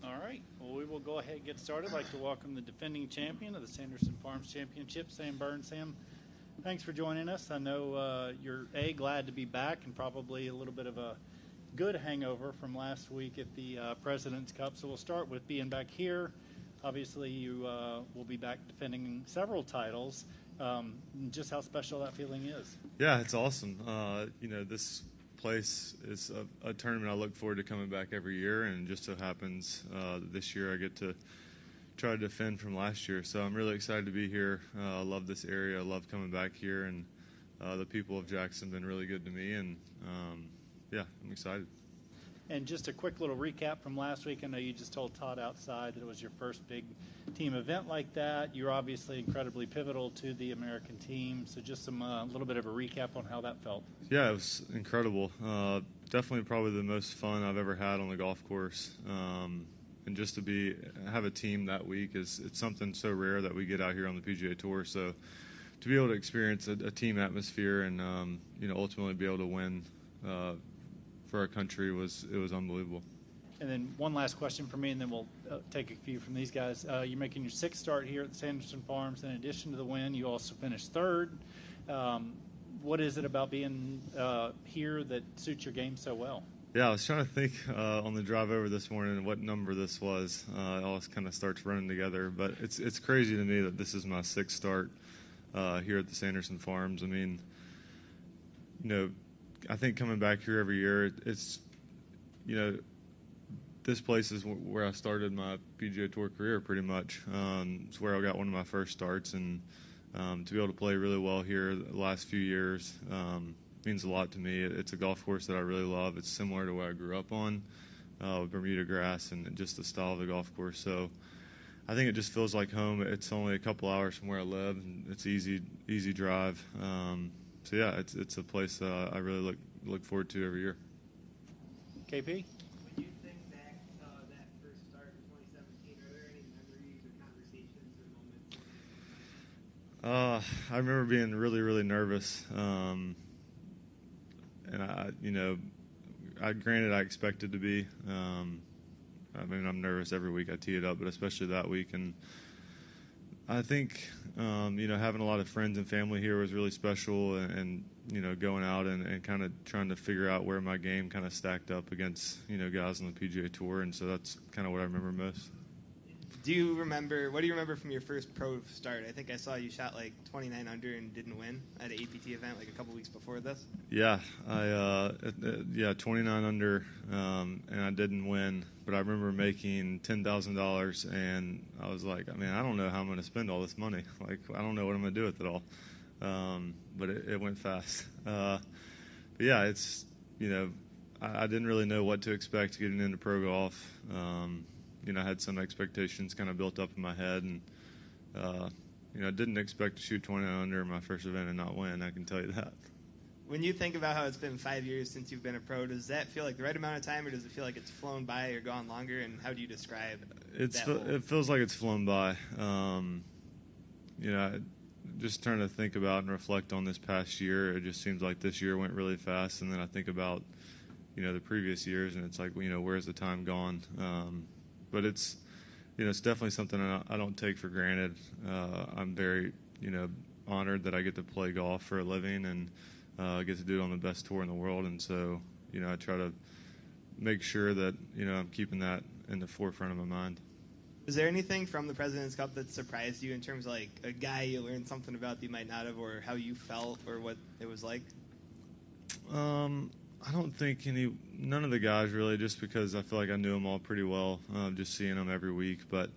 All right. Well, we will go ahead and get started. I'd like to welcome the defending champion of the Sanderson Farms Championship, Sam Burns. Sam, thanks for joining us. I know you're, glad to be back and probably a little bit of a good hangover from last week at the President's Cup. So we'll start with being back here. Obviously, you will be back defending several titles. Just how special that feeling is. Yeah, it's awesome. This place is a tournament I look forward to coming back every year, and just so happens this year I get to try to defend from last year. So I'm really excited to be here. I love this area. I love coming back here, and the people of Jackson have been really good to me, and I'm excited. And just a quick little recap from last week. I know you just told Todd outside that it was your first big team event like that. You're obviously incredibly pivotal to the American team. So just some little bit of a recap on how that felt. Yeah, it was incredible. Definitely probably the most fun I've ever had on the golf course. And just to have a team that week it's something so rare that we get out here on the PGA Tour. So to be able to experience a team atmosphere and ultimately be able to win for our country it was unbelievable. And then one last question for me, and then we'll take a few from these guys. You're making your sixth start here at the Sanderson Farms. In addition to the win, you also finished third. What is it about being here that suits your game so well? Yeah, I was trying to think on the drive over this morning what number this was. It all kind of starts running together. But it's crazy to me that this is my sixth start here at the Sanderson Farms. I mean, I think coming back here every year, it's, this place is where I started my PGA Tour career pretty much. It's where I got one of my first starts, and to be able to play really well here the last few years means a lot to me. It's a golf course that I really love. It's similar to what I grew up on, Bermuda grass and just the style of the golf course. So I think it just feels like home. It's only a couple hours from where I live, and it's easy drive. So yeah, it's a place I really look forward to every year. KP? When you think back that first start in 2017, are there any memories or conversations or moments? I remember being really, really nervous, and granted I expected to be. I mean, I'm nervous every week I tee it up, but especially that week. And I think, having a lot of friends and family here was really special, and going out and kind of trying to figure out where my game kind of stacked up against, guys on the PGA Tour, and so that's kind of what I remember most. What do you remember from your first pro start? I think I saw you shot like 29 under and didn't win at an APT event like a couple weeks before this. Yeah, 29 under, and I didn't win, but I remember making $10,000, and I was like, I don't know how I'm going to spend all this money. Like, I don't know what I'm going to do with it all. But it went fast. But yeah, it's, I didn't really know what to expect getting into pro golf. I had some expectations kind of built up in my head, and I didn't expect to shoot 29 under in my first event and not win. I can tell you that. When you think about how it's been 5 years since you've been a pro, does that feel like the right amount of time, or does it feel like it's flown by or gone longer? And how do you describe it feels like it's flown by. Just trying to think about and reflect on this past year, it just seems like this year went really fast, and then I think about the previous years, and it's like, where's the time gone? But it's definitely something I don't take for granted. I'm very honored that I get to play golf for a living, and get to do it on the best tour in the world, and so I try to make sure that I'm keeping that in the forefront of my mind. Is there anything from the President's Cup that surprised you in terms of like a guy you learned something about that you might not have, or how you felt, or what it was like? I don't think none of the guys really, just because I feel like I knew them all pretty well, just seeing them every week. But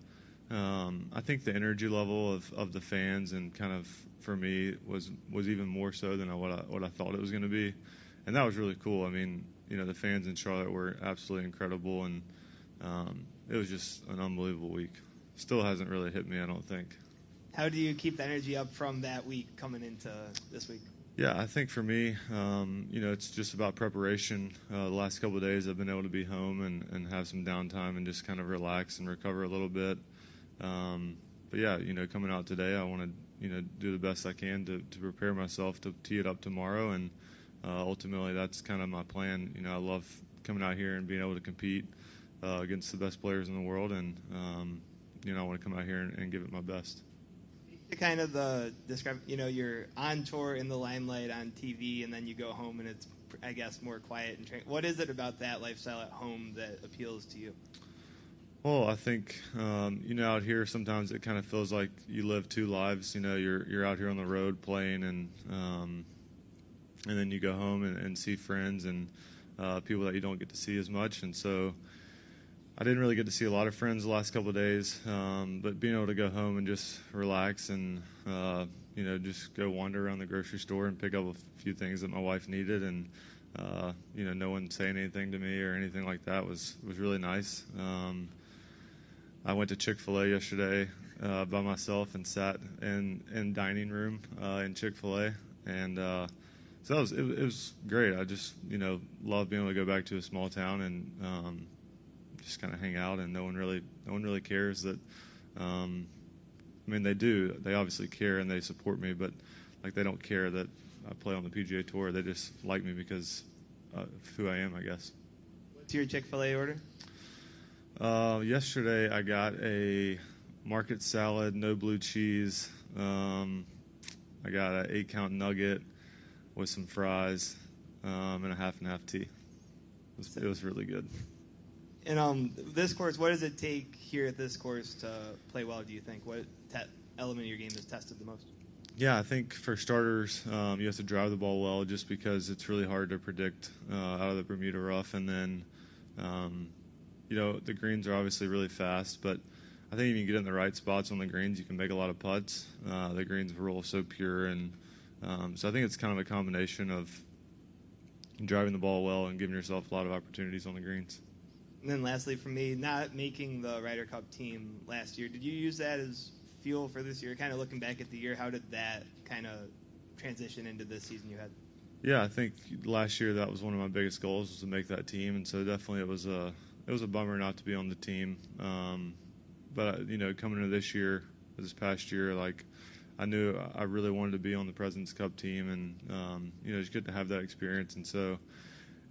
I think the energy level of the fans, and kind of for me was even more so than what I thought it was going to be, and that was really cool. I mean, the fans in Charlotte were absolutely incredible, and it was just an unbelievable week. Still hasn't really hit me, I don't think. How do you keep the energy up from that week coming into this week? Yeah, I think for me, it's just about preparation. The last couple of days I've been able to be home and have some downtime and just kind of relax and recover a little bit. But yeah, coming out today, I want to, do the best I can to prepare myself to tee it up tomorrow, and ultimately that's kind of my plan. I love coming out here and being able to compete against the best players in the world, and I want to come out here and give it my best. Kind of describe, you're on tour in the limelight on TV, and then you go home and it's, I guess, more quiet and what is it about that lifestyle at home that appeals to you? Well, I think out here sometimes it kind of feels like you live two lives. You're out here on the road playing, and then you go home and see friends and people that you don't get to see as much. And so I didn't really get to see a lot of friends the last couple of days, but being able to go home and just relax and just go wander around the grocery store and pick up a few things that my wife needed, and no one saying anything to me or anything like that was really nice. I went to Chick-fil-A yesterday by myself and sat in dining room in Chick-fil-A, and so it was great. I just love being able to go back to a small town and just kind of hang out, and no one really cares that. They do. They obviously care and they support me, but they don't care that I play on the PGA Tour. They just like me because of who I am, I guess. What's your Chick-fil-A order? Yesterday I got a market salad, no blue cheese. I got an 8-count nugget with some fries and a half and half tea. It was really good. And this course, what does it take here at this course to play well, do you think? What element of your game is tested the most? Yeah, I think for starters, you have to drive the ball well, just because it's really hard to predict out of the Bermuda rough. And then, the greens are obviously really fast, but I think if you get in the right spots on the greens, you can make a lot of putts. The greens roll so pure, and so I think it's kind of a combination of driving the ball well and giving yourself a lot of opportunities on the greens. And then lastly, for me, not making the Ryder Cup team last year, did you use that as fuel for this year? Kind of looking back at the year, how did that kind of transition into this season you had? Yeah, I think last year that was one of my biggest goals, was to make that team, and so definitely it was a bummer not to be on the team. But coming into this past year, I knew I really wanted to be on the President's Cup team, and it's good to have that experience, and so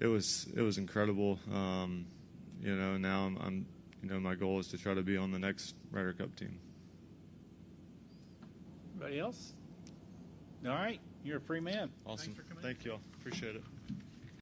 it was incredible. Now I'm my goal is to try to be on the next Ryder Cup team. Anybody else? All right, you're a free man. Awesome. Thanks for coming. Thank you all. Appreciate it.